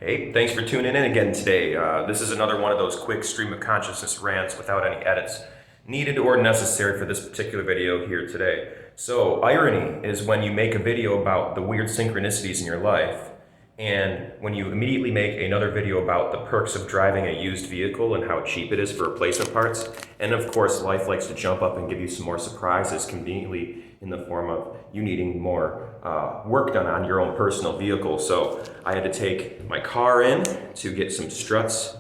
Hey, thanks for tuning in again today. This is another one of those quick stream of consciousness rants without any edits needed or necessary for this particular video here today. So, irony is when you make a video about the weird synchronicities in your life, and when you immediately make another video about the perks of driving a used vehicle and how cheap it is for replacement parts. And of course, life likes to jump up and give you some more surprises conveniently in the form of you needing more work done on your own personal vehicle. So I had to take my car in to get some struts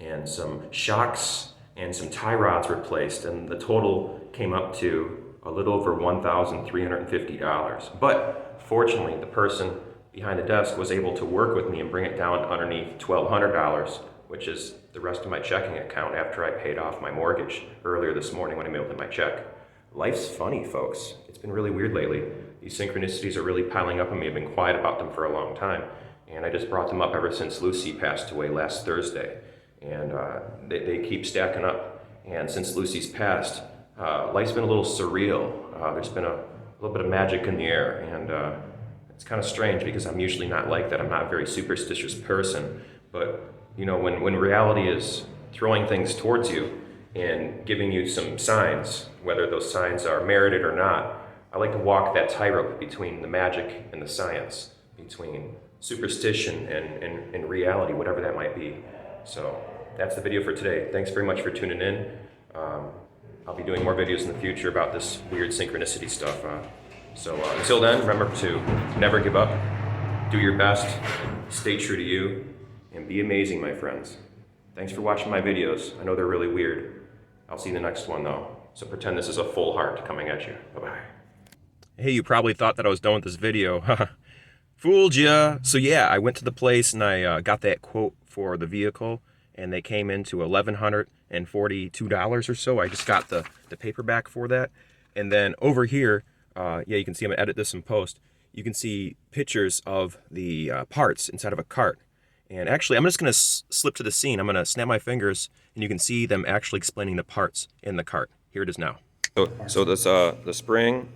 and some shocks and some tie rods replaced, and the total came up to a little over $1,350. But fortunately, the person behind the desk was able to work with me and bring it down underneath $1,200, which is the rest of my checking account after I paid off my mortgage earlier this morning when I mailed in my check. Life's funny, folks. It's been really weird lately. These synchronicities are really piling up on me. I've been quiet about them for a long time, and I just brought them up ever since Lucy passed away last Thursday, and they keep stacking up. And since Lucy's passed, life's been a little surreal. There's been a little bit of magic in the air, and it's kind of strange because I'm usually not like that. I'm not a very superstitious person, but you know, when reality is throwing things towards you and giving you some signs, whether those signs are merited or not, I like to walk that tightrope between the magic and the science, between superstition and reality, whatever that might be. So that's the video for today. Thanks very much for tuning in. I'll be doing more videos in the future about this weird synchronicity stuff. So until then, remember to never give up, do your best, stay true to you, and be amazing, my friends. Thanks for watching my videos. I know they're really weird. I'll see you in the next one, though. So pretend this is a full heart coming at you. Bye-bye. Hey, you probably thought that I was done with this video. Fooled ya. So yeah, I went to the place and I got that quote for the vehicle, and they came into $1,142 or so. I just got the paperback for that. And then over here, yeah, you can see I'm gonna edit this in post. You can see pictures of the parts inside of a cart. And actually, I'm just gonna slip to the scene. I'm gonna snap my fingers, and you can see them actually explaining the parts in the cart. Here it is now. So this the spring,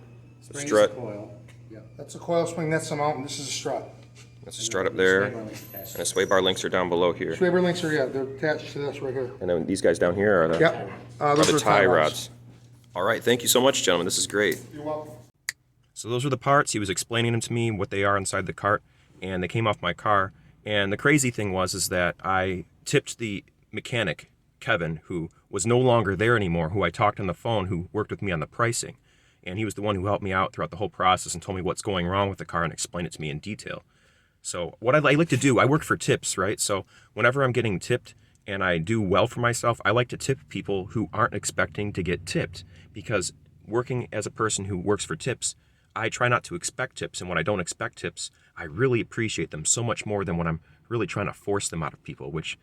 the strut. Coil. Yeah, that's a coil spring. That's the mount. And this is a strut. That's a strut up there, and the sway bar links are down below here. Sway bar links are, yeah, they're attached to this right here. And then these guys down here are the, Yep. are Those the are tie rods. All right, thank you so much, gentlemen. This is great. You're welcome. So those are the parts. He was explaining them to me, what they are inside the cart, and they came off my car. And the crazy thing is that I tipped the mechanic, Kevin, who was no longer there anymore, who I talked on the phone, who worked with me on the pricing. And he was the one who helped me out throughout the whole process and told me what's going wrong with the car and explained it to me in detail. So what I like to do, I work for tips, right? So whenever I'm getting tipped and I do well for myself, I like to tip people who aren't expecting to get tipped, because working as a person who works for tips, I try not to expect tips, and when I don't expect tips, I really appreciate them so much more than when I'm really trying to force them out of people, which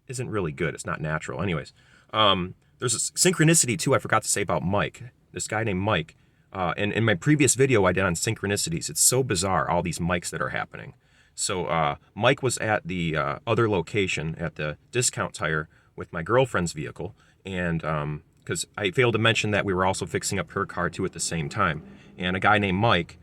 isn't really good. It's not natural. Anyways, there's a synchronicity too I forgot to say about Mike, this guy named Mike. And in my previous video I did on synchronicities, it's so bizarre, all these Mikes that are happening. So Mike was at the other location at the discount tire with my girlfriend's vehicle, and because I failed to mention that we were also fixing up her car too at the same time. And a guy named Mike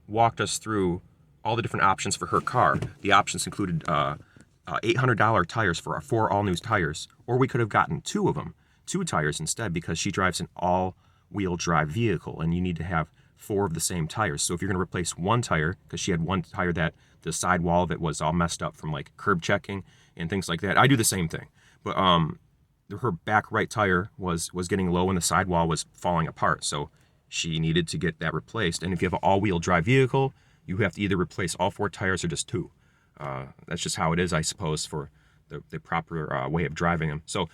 walked us through all the different options for her car. The options included $800 tires for our 4 all-new tires, or we could have gotten 2 of them, 2 tires instead, because she drives an all-wheel drive vehicle, and you need to have 4 of the same tires. So if you're going to replace 1 tire, because she had 1 tire that the sidewall of it was all messed up from like curb checking and things like that. I do the same thing, but her back right tire was getting low and the sidewall was falling apart, so she needed to get that replaced. And if you have an all-wheel drive vehicle, you have to either replace all 4 tires or just 2. That's just how it is, I suppose, for the proper way of driving them. So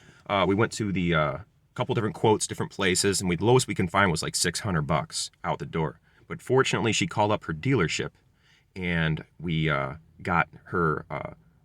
we went to the couple different quotes, different places, and the lowest we can find was like $600 out the door. But fortunately, she called up her dealership, and we got her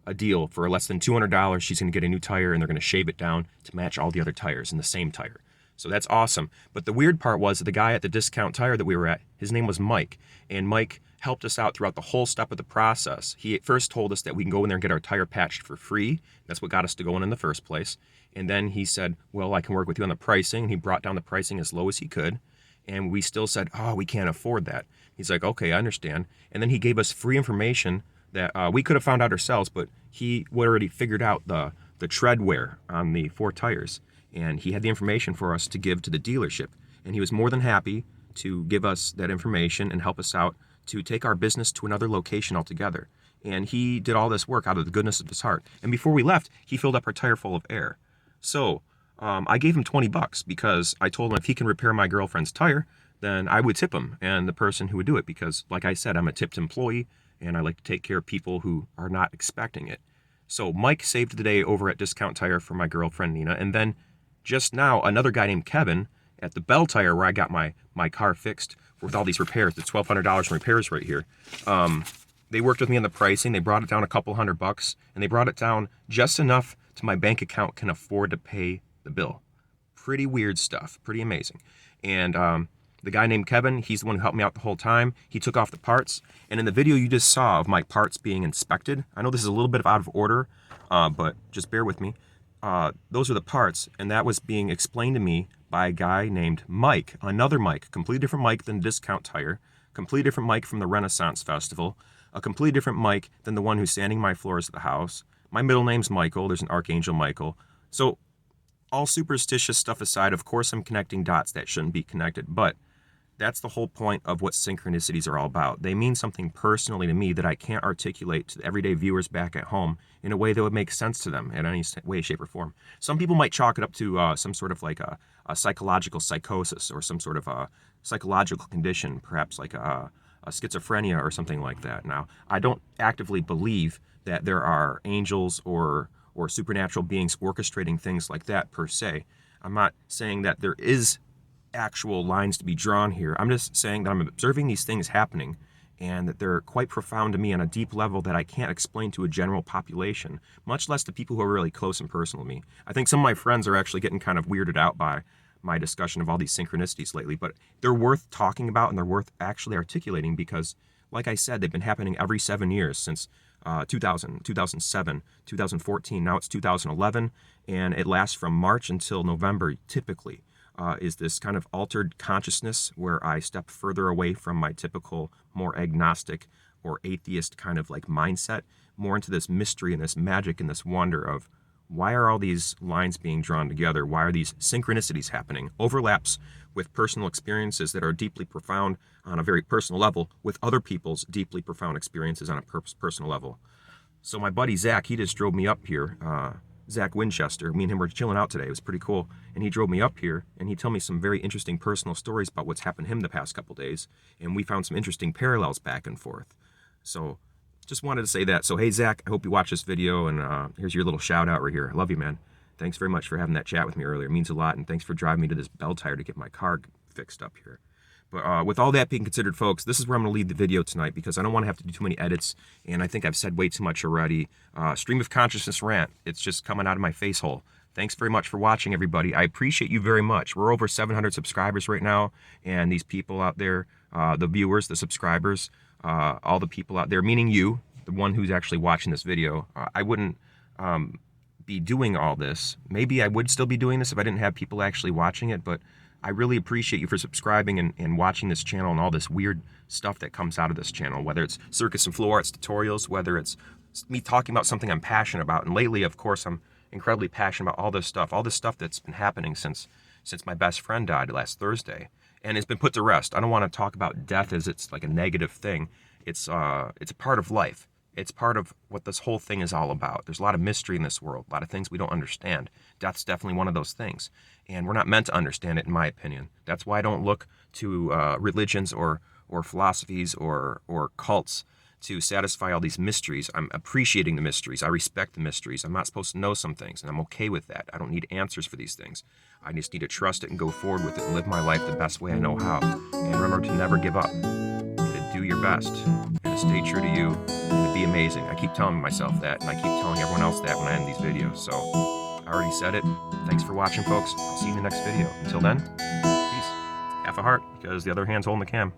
a deal for less than $200. She's going to get a new tire, and they're going to shave it down to match all the other tires in the same tire. So that's awesome. But the weird part was that the guy at the discount tire that we were at, his name was Mike, and Mike helped us out throughout the whole step of the process. He at first told us that we can go in there and get our tire patched for free. That's what got us to go in the first place. And then he said, well, I can work with you on the pricing. And he brought down the pricing as low as he could. And we still said, oh, we can't afford that. He's like, okay, I understand. And then he gave us free information that we could have found out ourselves, but he already figured out the tread wear on the 4 tires, and he had the information for us to give to the dealership, and he was more than happy to give us that information and help us out to take our business to another location altogether. And he did all this work out of the goodness of his heart. And before we left, he filled up our tire full of air. So I gave him $20 because I told him if he can repair my girlfriend's tire, then I would tip him and the person who would do it, because like I said, I'm a tipped employee and I like to take care of people who are not expecting it. So Mike saved the day over at Discount Tire for my girlfriend Nina, and then just now another guy named Kevin at the Bell Tire, where I got my car fixed with all these repairs. The $1,200 in repairs right here. They worked with me on the pricing. They brought it down a couple $100, and they brought it down just enough to my bank account can afford to pay the bill. Pretty weird stuff. Pretty amazing. And the guy named Kevin, he's the one who helped me out the whole time. He took off the parts. And in the video you just saw of my parts being inspected, I know this is a little bit out of order, but just bear with me. Those are the parts, and that was being explained to me by a guy named Mike, another Mike, completely different Mike than Discount Tire, completely different Mike from the Renaissance Festival, a completely different Mike than the one who's sanding my floors at the house. My middle name's Michael. There's an Archangel Michael. So all superstitious stuff aside, of course I'm connecting dots that shouldn't be connected, but that's the whole point of what synchronicities are all about. They mean something personally to me that I can't articulate to the everyday viewers back at home in a way that would make sense to them in any way, shape, or form. Some people might chalk it up to some sort of like a psychological psychosis or some sort of a psychological condition, perhaps like a schizophrenia or something like that. Now, I don't actively believe that there are angels or supernatural beings orchestrating things like that per se. I'm not saying that there is actual lines to be drawn here. I'm just saying that I'm observing these things happening and that they're quite profound to me on a deep level that I can't explain to a general population, much less to people who are really close and personal to me. I think some of my friends are actually getting kind of weirded out by my discussion of all these synchronicities lately, but they're worth talking about and they're worth actually articulating because, like I said, they've been happening every 7 years since 2000, 2007, 2014, now it's 2011, and it lasts from March until November typically. Is this kind of altered consciousness where I step further away from my typical more agnostic or atheist kind of like mindset, more into this mystery and this magic and this wonder of why are all these lines being drawn together? Why are these synchronicities happening? Overlaps with personal experiences that are deeply profound on a very personal level with other people's deeply profound experiences on a personal level. So my buddy Zach, he just drove me up here. Zach Winchester, me and him were chilling out today. It was pretty cool. And he drove me up here and he told me some very interesting personal stories about what's happened to him the past couple days. And we found some interesting parallels back and forth. So just wanted to say that. So hey, Zach, I hope you watch this video, and here's your little shout out right here. I love you, man. Thanks very much for having that chat with me earlier. It means a lot. And thanks for driving me to this Bell Tire to get my car fixed up here. But with all that being considered, folks, this is where I'm going to leave the video tonight because I don't want to have to do too many edits, and I think I've said way too much already. Stream of consciousness rant. It's just coming out of my face hole. Thanks very much for watching, everybody. I appreciate you very much. We're over 700 subscribers right now, and these people out there, the viewers, the subscribers, all the people out there, meaning you, the one who's actually watching this video, I wouldn't be doing all this. Maybe I would still be doing this if I didn't have people actually watching it, but I really appreciate you for subscribing and watching this channel and all this weird stuff that comes out of this channel, whether it's circus and flow arts tutorials, whether it's me talking about something I'm passionate about. And lately, of course, I'm incredibly passionate about all this stuff that's been happening since my best friend died last Thursday. And it's been put to rest. I don't want to talk about death as it's like a negative thing. It's a part of life. It's part of what this whole thing is all about. There's a lot of mystery in this world, a lot of things we don't understand. Death's definitely one of those things. And we're not meant to understand it, in my opinion. That's why I don't look to religions or philosophies or cults to satisfy all these mysteries. I'm appreciating the mysteries. I respect the mysteries. I'm not supposed to know some things, and I'm okay with that. I don't need answers for these things. I just need to trust it and go forward with it and live my life the best way I know how. And remember to never give up, and to do your best, and to stay true to you, and to be amazing. I keep telling myself that, and I keep telling everyone else that when I end these videos. So I already said it. Thanks for watching, folks. I'll see you in the next video. Until then, peace. Half a heart, because the other hand's holding the cam.